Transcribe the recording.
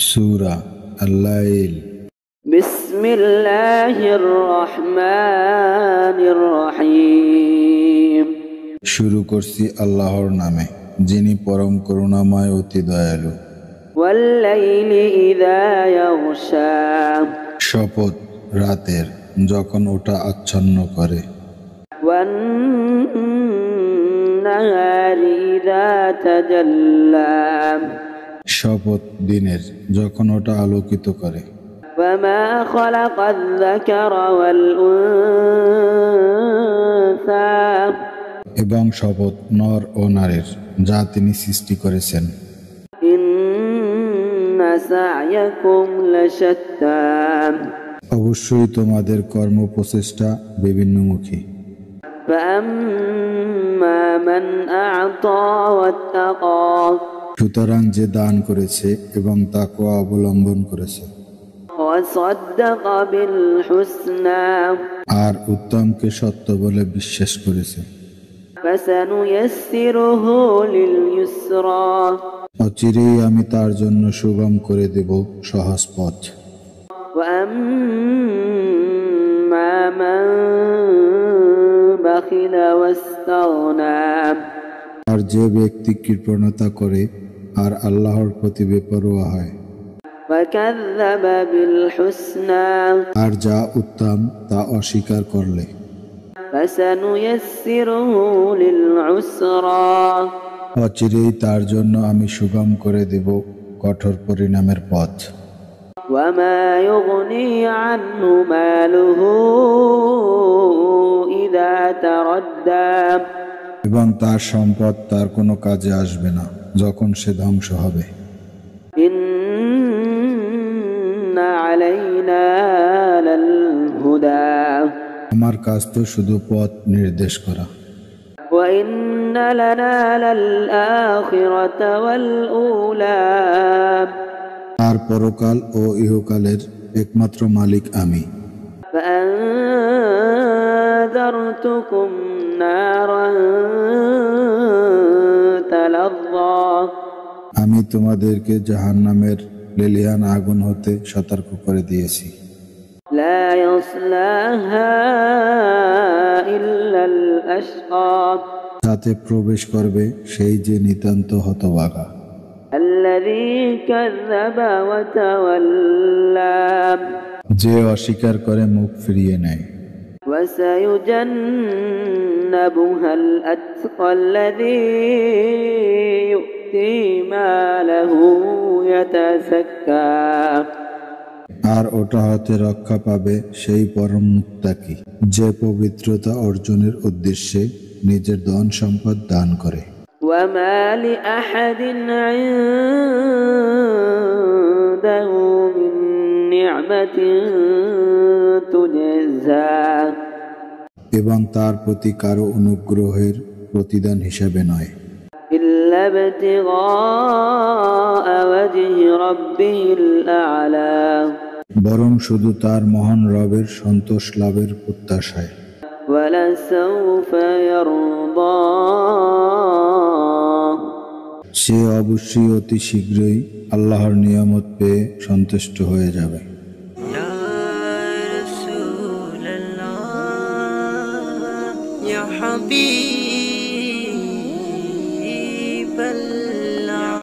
সূরা আল-লাইল। বিসমিল্লাহির রহমানির রহিম। শুরু করছি আল্লাহর নামে, যিনি পরম করুণাময় অতি দয়ালু। ওয়াল-লাইলি ইযা ইয়াগশা। শপথ রাতের, যখন ওটা আচ্ছন্ন করে। ওয়ান-নাহারি ইযা তাজাল্লা। শপথ দিনের, যখন ওটা আলোকিত করে। ওয়ামা খালাকায যাকারা ওয়াল উনসা। এবং শপথ নর ও নারীর, যা তিনি সৃষ্টি করেছেন। ইন্না সা'য়াকুম লাশাত্তা। অবশ্যই তোমাদের কর্ম প্রচেষ্টা বিভিন্নমুখী। ফাআম্মা মান আ'তা ওয়াত্তাকা। সুতরাং যে দান করেছে এবং তাকওয়া অবলম্বন করেছে, ওয়াসাদ্দাকা বিল হুসনা। আর উত্তমকে সত্য বলে বিশ্বাস করেছে, ফাসানুয়াসসিরুহু লিল ইউসরা। অচিরেই আমি তার জন্য সুগম করে দেব সহজ পথ। ওয়াম্মা মান বাখিলা ওয়াস্তাগনা। আর যে ব্যক্তি কৃপণতা করে আর আল্লাহর প্রতি বেপরোয়া হয়, ওয়াকাযযাবা বিল হুসনা। আর যা উত্তম তা অস্বীকার করলে, ফাসানুয়াসসিরুহু লিল উসরা। অচিরেই তার জন্য আমি সুগম করে দেব কঠোর পরিণামের পথ। ওয়ামা ইউগনি আনহু মালুহু ইযা তারাদ্দা। এবং তার সম্পদ তার কোনো কাজে আসবে না যখন সে ধ্বংস হবে। ইন্না আলাইনা লাল হুদা। আমার কাজ তো শুধু পথ নির্দেশ করা। ওয়া ইন্না লানা লাল আখিরাতা ওয়াল উলা। আর পরকাল ও ইহকালের একমাত্র মালিক আমি। فأنذرتكم نارا تلظى। আমি তোমাদেরকে জাহান্নামের লেলিহান আগুন হতে সতর্ক করে দিয়েছি। لا يصلاها إلا الأشقى। তাতে প্রবেশ করবে সেই যে নিতান্ত হতভাগা। الذي كذب وتولى। যে অস্বীকার করে মুখ ফিরিয়ে নেয়। وسيجنبها الأتقى الذي يؤتي ماله يتزكى। আর ওটা হতে রক্ষা পাবে সেই পরম মুত্তাকি, যে পবিত্রতা অর্জনের উদ্দেশ্যে নিজের ধন সম্পদ দান করে। وما لأحد عنده من نعمة تجزى। এবং তার প্রতি কারো অনুগ্রহের প্রতিদান হিসেবে নয়, إلا ابتغاء وجه ربه الأعلى। বরং শুধু তার মহান রবের সন্তোষ লাভের প্রত্যাশায়। ولسوف يرضى। সে অবশ্যই অতি শীঘ্রই আল্লাহর নিয়ামত পেয়ে সন্তুষ্ট হয়ে যাবে। يا رسول الله يا حبيب